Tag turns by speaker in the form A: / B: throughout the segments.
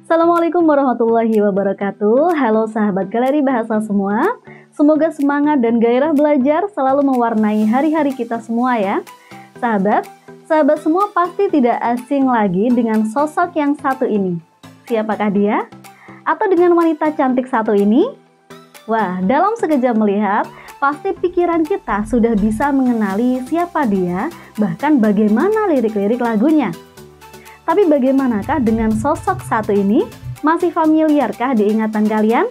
A: Assalamualaikum warahmatullahi wabarakatuh. Halo sahabat galeri bahasa semua. Semoga semangat dan gairah belajar selalu mewarnai hari-hari kita semua ya. Sahabat semua pasti tidak asing lagi dengan sosok yang satu ini. Siapakah dia? Atau dengan wanita cantik satu ini? Wah, dalam sekejap melihat, pasti pikiran kita sudah bisa mengenali siapa dia, bahkan bagaimana lirik-lirik lagunya. Tapi bagaimanakah dengan sosok satu ini? Masih familiarkah di ingatan kalian?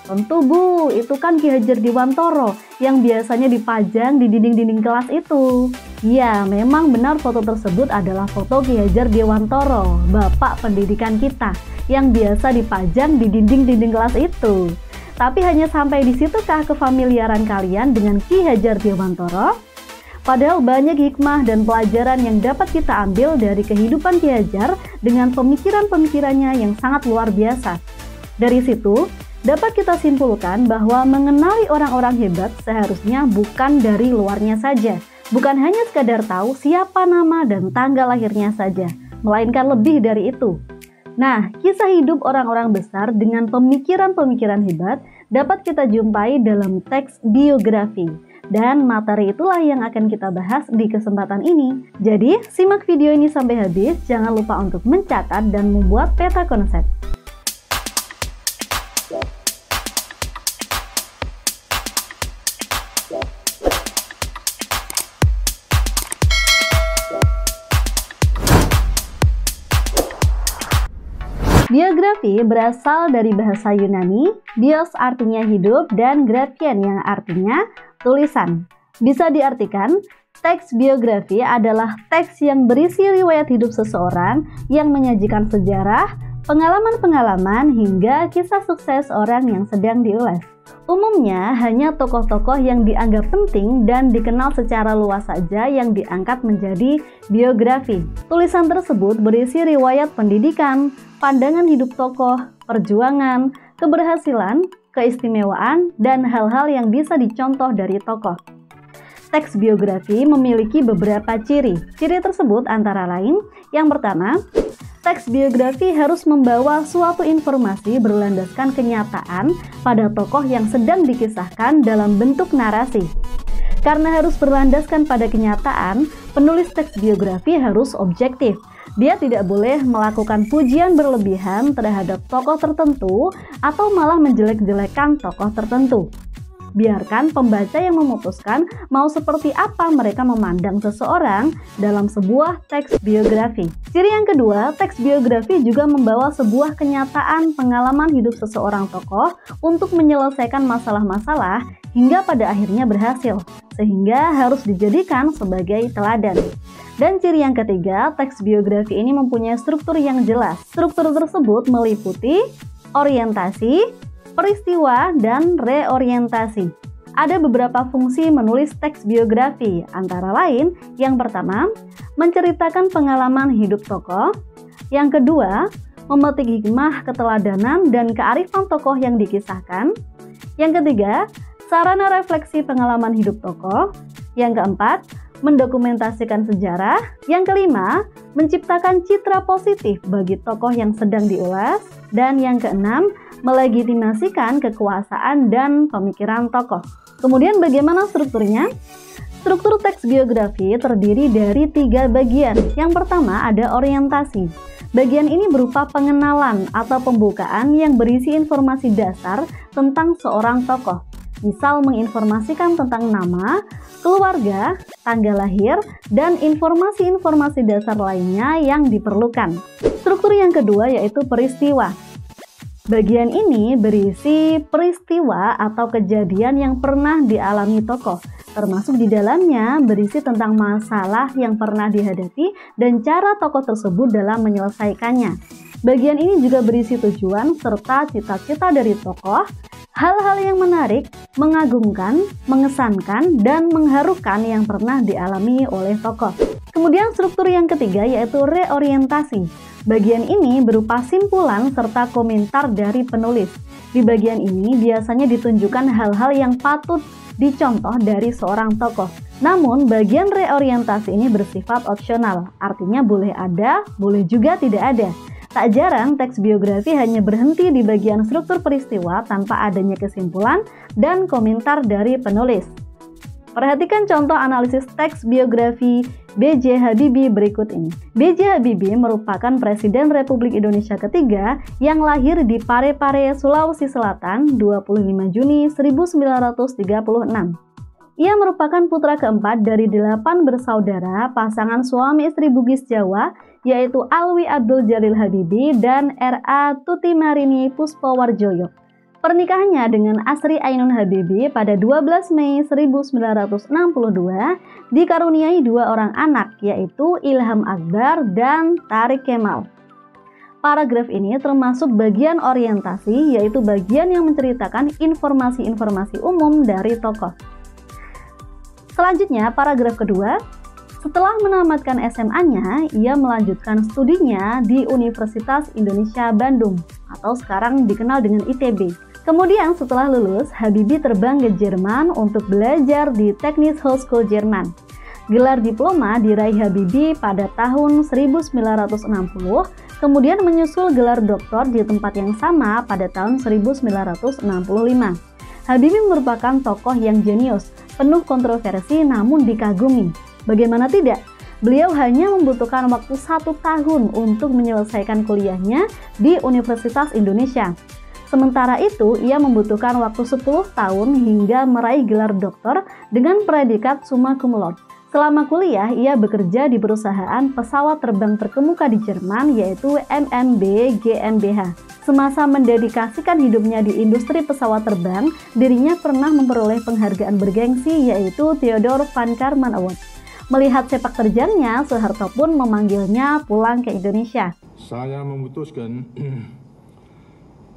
A: Tentu Bu, itu kan Ki Hajar Dewantara yang biasanya dipajang di dinding-dinding kelas itu. Ya, memang benar foto tersebut adalah foto Ki Hajar Dewantara, bapak pendidikan kita, yang biasa dipajang di dinding-dinding kelas itu. Tapi hanya sampai di situkah kefamiliaran kalian dengan Ki Hajar Dewantara? Padahal banyak hikmah dan pelajaran yang dapat kita ambil dari kehidupan Ki Hajar dengan pemikiran-pemikirannya yang sangat luar biasa. Dari situ, dapat kita simpulkan bahwa mengenali orang-orang hebat seharusnya bukan dari luarnya saja, bukan hanya sekadar tahu siapa nama dan tanggal lahirnya saja, melainkan lebih dari itu. Nah, kisah hidup orang-orang besar dengan pemikiran-pemikiran hebat dapat kita jumpai dalam teks biografi. Dan materi itulah yang akan kita bahas di kesempatan ini. Jadi, simak video ini sampai habis, jangan lupa untuk mencatat dan membuat peta konsep. Biografi berasal dari bahasa Yunani, bios artinya hidup dan graphian yang artinya tulisan. Bisa diartikan, teks biografi adalah teks yang berisi riwayat hidup seseorang yang menyajikan sejarah, pengalaman-pengalaman hingga kisah sukses orang yang sedang diulas. Umumnya hanya tokoh-tokoh yang dianggap penting dan dikenal secara luas saja yang diangkat menjadi biografi. Tulisan tersebut berisi riwayat pendidikan, pandangan hidup tokoh, perjuangan, keberhasilan, keistimewaan, dan hal-hal yang bisa dicontoh dari tokoh. Teks biografi memiliki beberapa ciri. Ciri tersebut antara lain, yang pertama, teks biografi harus membawa suatu informasi berlandaskan kenyataan pada tokoh yang sedang dikisahkan dalam bentuk narasi. Karena harus berlandaskan pada kenyataan, penulis teks biografi harus objektif. Dia tidak boleh melakukan pujian berlebihan terhadap tokoh tertentu atau malah menjelek-jelekan tokoh tertentu. Biarkan pembaca yang memutuskan mau seperti apa mereka memandang seseorang dalam sebuah teks biografi. Ciri yang kedua, teks biografi juga membawa sebuah kenyataan pengalaman hidup seseorang tokoh untuk menyelesaikan masalah-masalah hingga pada akhirnya berhasil, sehingga harus dijadikan sebagai teladan. Dan ciri yang ketiga, teks biografi ini mempunyai struktur yang jelas. Struktur tersebut meliputi orientasi, peristiwa, dan reorientasi. Ada beberapa fungsi menulis teks biografi, antara lain, yang pertama, menceritakan pengalaman hidup tokoh. Yang kedua, memetik hikmah, keteladanan, dan kearifan tokoh yang dikisahkan. Yang ketiga, sarana refleksi pengalaman hidup tokoh. Yang keempat, mendokumentasikan sejarah. Yang kelima, menciptakan citra positif bagi tokoh yang sedang diulas. Dan yang keenam, melegitimasikan kekuasaan dan pemikiran tokoh. Kemudian bagaimana strukturnya? Struktur teks biografi terdiri dari 3 bagian. Yang pertama ada orientasi. Bagian ini berupa pengenalan atau pembukaan yang berisi informasi dasar tentang seorang tokoh. Misal menginformasikan tentang nama, keluarga, tanggal lahir, dan informasi-informasi dasar lainnya yang diperlukan. Struktur yang kedua yaitu peristiwa. Bagian ini berisi peristiwa atau kejadian yang pernah dialami tokoh, termasuk di dalamnya berisi tentang masalah yang pernah dihadapi dan cara tokoh tersebut dalam menyelesaikannya. Bagian ini juga berisi tujuan serta cita-cita dari tokoh, hal-hal yang menarik, mengagumkan, mengesankan, dan mengharukan yang pernah dialami oleh tokoh. Kemudian struktur yang ketiga yaitu reorientasi. Bagian ini berupa simpulan serta komentar dari penulis. Di bagian ini biasanya ditunjukkan hal-hal yang patut dicontoh dari seorang tokoh. Namun bagian reorientasi ini bersifat opsional, artinya boleh ada, boleh juga tidak ada. Tak jarang teks biografi hanya berhenti di bagian struktur peristiwa tanpa adanya kesimpulan dan komentar dari penulis. Perhatikan contoh analisis teks biografi B.J. Habibie berikut ini. B.J. Habibie merupakan Presiden Republik Indonesia ketiga yang lahir di Parepare, Sulawesi Selatan 25 Juni 1936. Ia merupakan putra keempat dari 8 bersaudara pasangan suami istri Bugis Jawa, yaitu Alwi Abdul Jalil Habibie dan R.A. Tuti Marini Puspawarjoyo. Pernikahannya dengan Asri Ainun Habibie pada 12 Mei 1962 dikaruniai 2 orang anak, yaitu Ilham Akbar dan Tarik Kemal. Paragraf ini termasuk bagian orientasi, yaitu bagian yang menceritakan informasi-informasi umum dari tokoh. Selanjutnya, paragraf kedua. Setelah menamatkan SMA-nya, ia melanjutkan studinya di Universitas Indonesia Bandung atau sekarang dikenal dengan ITB. Kemudian setelah lulus, Habibie terbang ke Jerman untuk belajar di Technische Hochschule Jerman. Gelar diploma diraih Habibie pada tahun 1960, kemudian menyusul gelar doktor di tempat yang sama pada tahun 1965. Habibie merupakan tokoh yang jenius, penuh kontroversi namun dikagumi. Bagaimana tidak? Beliau hanya membutuhkan waktu 1 tahun untuk menyelesaikan kuliahnya di Universitas Indonesia. Sementara itu, ia membutuhkan waktu 10 tahun hingga meraih gelar doktor dengan predikat summa cum laude. Selama kuliah, ia bekerja di perusahaan pesawat terbang terkemuka di Jerman, yaitu MMB GmbH. Semasa mendedikasikan hidupnya di industri pesawat terbang, dirinya pernah memperoleh penghargaan bergengsi, yaitu Theodore Van Karman Award. Melihat sepak terjangnya, Soeharto pun memanggilnya pulang ke Indonesia.
B: Saya memutuskan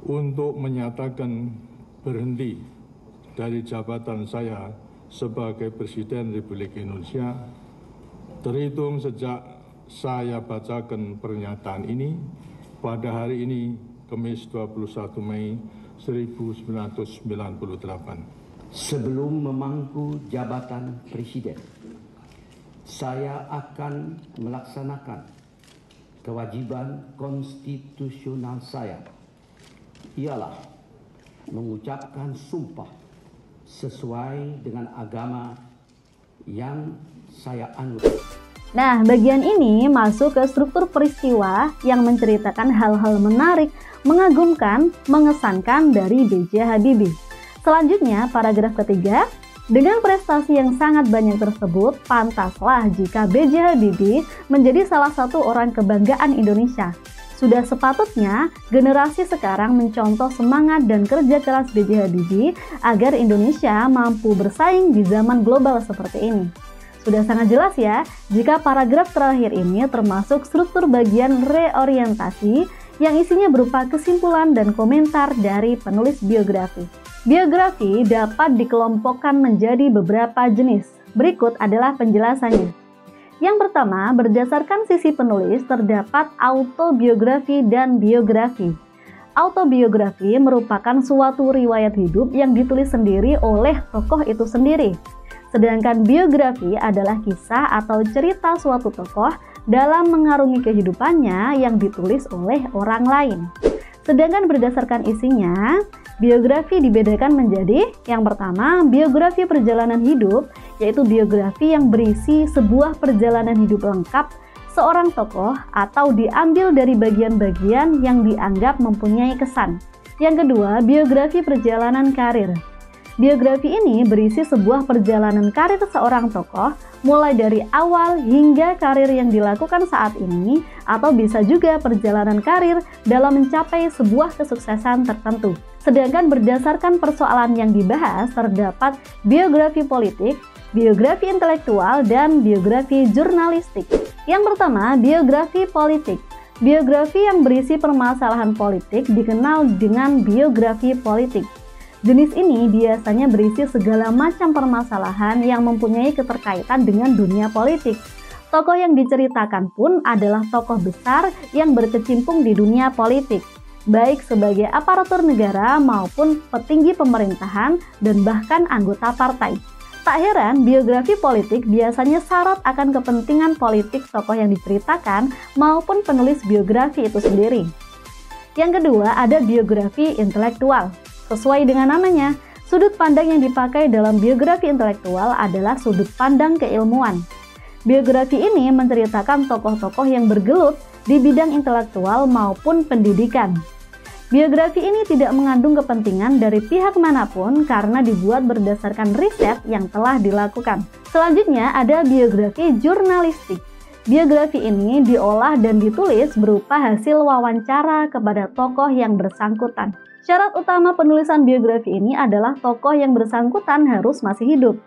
B: untuk menyatakan berhenti dari jabatan saya sebagai Presiden Republik Indonesia terhitung sejak saya bacakan pernyataan ini pada hari ini, Kamis 21 Mei 1998.
C: Sebelum memangku jabatan Presiden, saya akan melaksanakan kewajiban konstitusional saya, ialah mengucapkan sumpah sesuai dengan agama yang saya anut.
A: Nah, bagian ini masuk ke struktur peristiwa yang menceritakan hal-hal menarik, mengagumkan, mengesankan dari B.J. Habibie. Selanjutnya, paragraf ketiga. Dengan prestasi yang sangat banyak tersebut, pantaslah jika B.J. Habibie menjadi salah satu orang kebanggaan Indonesia. Sudah sepatutnya generasi sekarang mencontoh semangat dan kerja keras B.J. Habibie agar Indonesia mampu bersaing di zaman global seperti ini. Sudah sangat jelas ya, jika paragraf terakhir ini termasuk struktur bagian reorientasi yang isinya berupa kesimpulan dan komentar dari penulis biografi. Biografi dapat dikelompokkan menjadi beberapa jenis. Berikut adalah penjelasannya. Yang pertama, berdasarkan sisi penulis terdapat autobiografi dan biografi. Autobiografi merupakan suatu riwayat hidup yang ditulis sendiri oleh tokoh itu sendiri. Sedangkan biografi adalah kisah atau cerita suatu tokoh dalam mengarungi kehidupannya yang ditulis oleh orang lain. Sedangkan berdasarkan isinya, biografi dibedakan menjadi yang pertama, biografi perjalanan hidup, yaitu biografi yang berisi sebuah perjalanan hidup lengkap seorang tokoh atau diambil dari bagian-bagian yang dianggap mempunyai kesan. Yang kedua, biografi perjalanan karir. Biografi ini berisi sebuah perjalanan karir seorang tokoh, mulai dari awal hingga karir yang dilakukan saat ini, atau bisa juga perjalanan karir dalam mencapai sebuah kesuksesan tertentu. Sedangkan berdasarkan persoalan yang dibahas, terdapat biografi politik, biografi intelektual, dan biografi jurnalistik. Yang pertama, biografi politik. Biografi yang berisi permasalahan politik dikenal dengan biografi politik. Jenis ini biasanya berisi segala macam permasalahan yang mempunyai keterkaitan dengan dunia politik. Tokoh yang diceritakan pun adalah tokoh besar yang berkecimpung di dunia politik, baik sebagai aparatur negara maupun petinggi pemerintahan dan bahkan anggota partai. Tak heran, biografi politik biasanya syarat akan kepentingan politik tokoh yang diceritakan maupun penulis biografi itu sendiri. Yang kedua, ada biografi intelektual. Sesuai dengan namanya, sudut pandang yang dipakai dalam biografi intelektual adalah sudut pandang keilmuan. Biografi ini menceritakan tokoh-tokoh yang bergelut di bidang intelektual maupun pendidikan. Biografi ini tidak mengandung kepentingan dari pihak manapun karena dibuat berdasarkan riset yang telah dilakukan. Selanjutnya ada biografi jurnalistik. Biografi ini diolah dan ditulis berupa hasil wawancara kepada tokoh yang bersangkutan. Syarat utama penulisan biografi ini adalah tokoh yang bersangkutan harus masih hidup.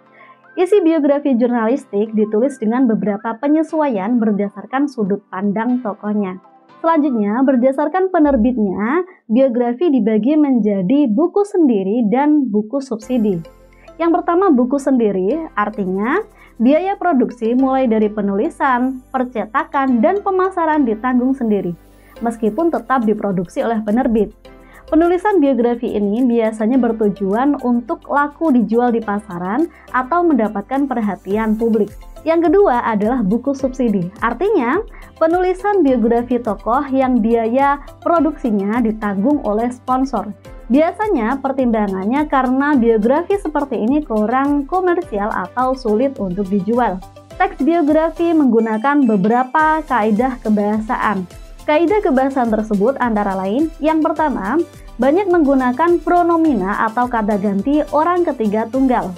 A: Isi biografi jurnalistik ditulis dengan beberapa penyesuaian berdasarkan sudut pandang tokohnya. Selanjutnya, berdasarkan penerbitnya, biografi dibagi menjadi buku sendiri dan buku subsidi. Yang pertama, buku sendiri, artinya biaya produksi mulai dari penulisan, percetakan, dan pemasaran ditanggung sendiri, meskipun tetap diproduksi oleh penerbit. Penulisan biografi ini biasanya bertujuan untuk laku dijual di pasaran atau mendapatkan perhatian publik. Yang kedua adalah buku subsidi, artinya penulisan biografi tokoh yang biaya produksinya ditanggung oleh sponsor. Biasanya pertimbangannya karena biografi seperti ini kurang komersial atau sulit untuk dijual. Teks biografi menggunakan beberapa kaidah kebahasaan. Kaidah kebahasaan tersebut antara lain, yang pertama, banyak menggunakan pronomina atau kata ganti orang ketiga tunggal.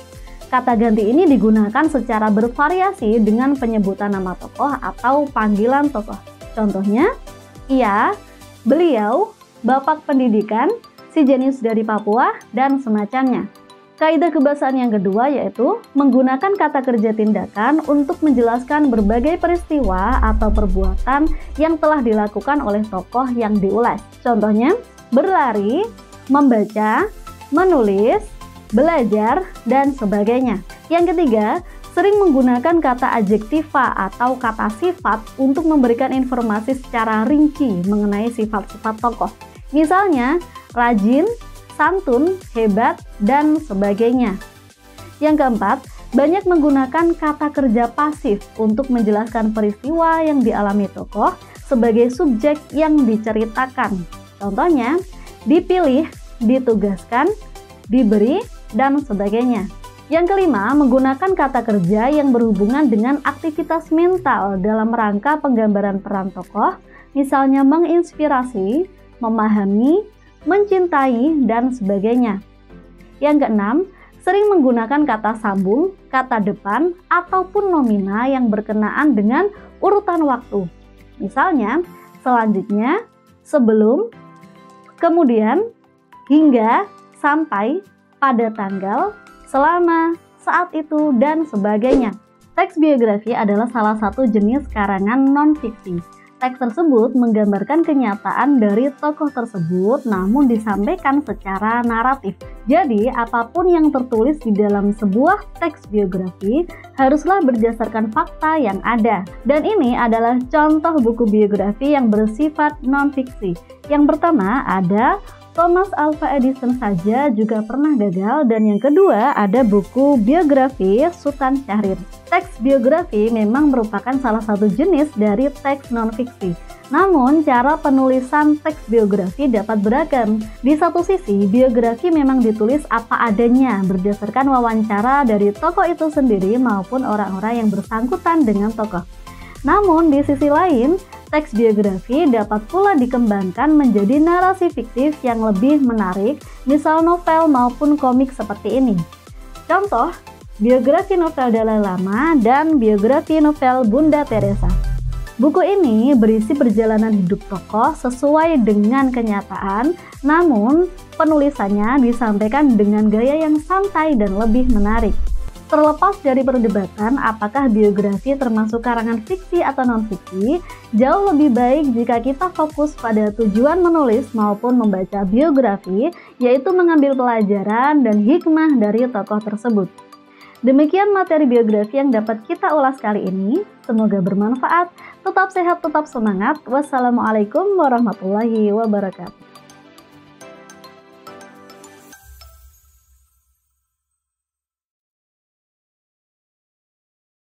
A: Kata ganti ini digunakan secara bervariasi dengan penyebutan nama tokoh atau panggilan tokoh. Contohnya, ia, beliau, bapak pendidikan, si jenius dari Papua, dan semacamnya. Kaidah kebahasaan yang kedua yaitu menggunakan kata kerja tindakan untuk menjelaskan berbagai peristiwa atau perbuatan yang telah dilakukan oleh tokoh yang diulas. Contohnya, berlari, membaca, menulis, belajar, dan sebagainya. Yang ketiga, sering menggunakan kata adjektiva atau kata sifat untuk memberikan informasi secara rinci mengenai sifat-sifat tokoh. Misalnya, rajin, santun, hebat, dan sebagainya. Yang keempat, banyak menggunakan kata kerja pasif untuk menjelaskan peristiwa yang dialami tokoh sebagai subjek yang diceritakan. Contohnya, dipilih, ditugaskan, diberi, dan sebagainya. Yang kelima, menggunakan kata kerja yang berhubungan dengan aktivitas mental dalam rangka penggambaran peran tokoh, misalnya menginspirasi, memahami, mencintai, dan sebagainya. Yang keenam, sering menggunakan kata sambung, kata depan, ataupun nomina yang berkenaan dengan urutan waktu. Misalnya, selanjutnya, sebelum, kemudian, hingga, sampai, pada tanggal, selama, saat itu, dan sebagainya. Teks biografi adalah salah satu jenis karangan non-fiksi. Teks tersebut menggambarkan kenyataan dari tokoh tersebut namun disampaikan secara naratif. Jadi, apapun yang tertulis di dalam sebuah teks biografi haruslah berdasarkan fakta yang ada. Dan ini adalah contoh buku biografi yang bersifat non-fiksi. Yang pertama ada Thomas Alva Edison saja juga pernah gagal, dan yang kedua ada buku biografi Sultan Syahrir. Teks biografi memang merupakan salah satu jenis dari teks non-fiksi. Namun, cara penulisan teks biografi dapat beragam. Di satu sisi, biografi memang ditulis apa adanya berdasarkan wawancara dari tokoh itu sendiri maupun orang-orang yang bersangkutan dengan tokoh. Namun, di sisi lain, teks biografi dapat pula dikembangkan menjadi narasi fiktif yang lebih menarik, misal novel maupun komik seperti ini. Contoh, biografi novel Dalai Lama dan biografi novel Bunda Teresa. Buku ini berisi perjalanan hidup tokoh sesuai dengan kenyataan, namun penulisannya disampaikan dengan gaya yang santai dan lebih menarik. Terlepas dari perdebatan apakah biografi termasuk karangan fiksi atau non-fiksi, jauh lebih baik jika kita fokus pada tujuan menulis maupun membaca biografi, yaitu mengambil pelajaran dan hikmah dari tokoh tersebut. Demikian materi biografi yang dapat kita ulas kali ini. Semoga bermanfaat. Tetap sehat, tetap semangat. Wassalamualaikum warahmatullahi wabarakatuh.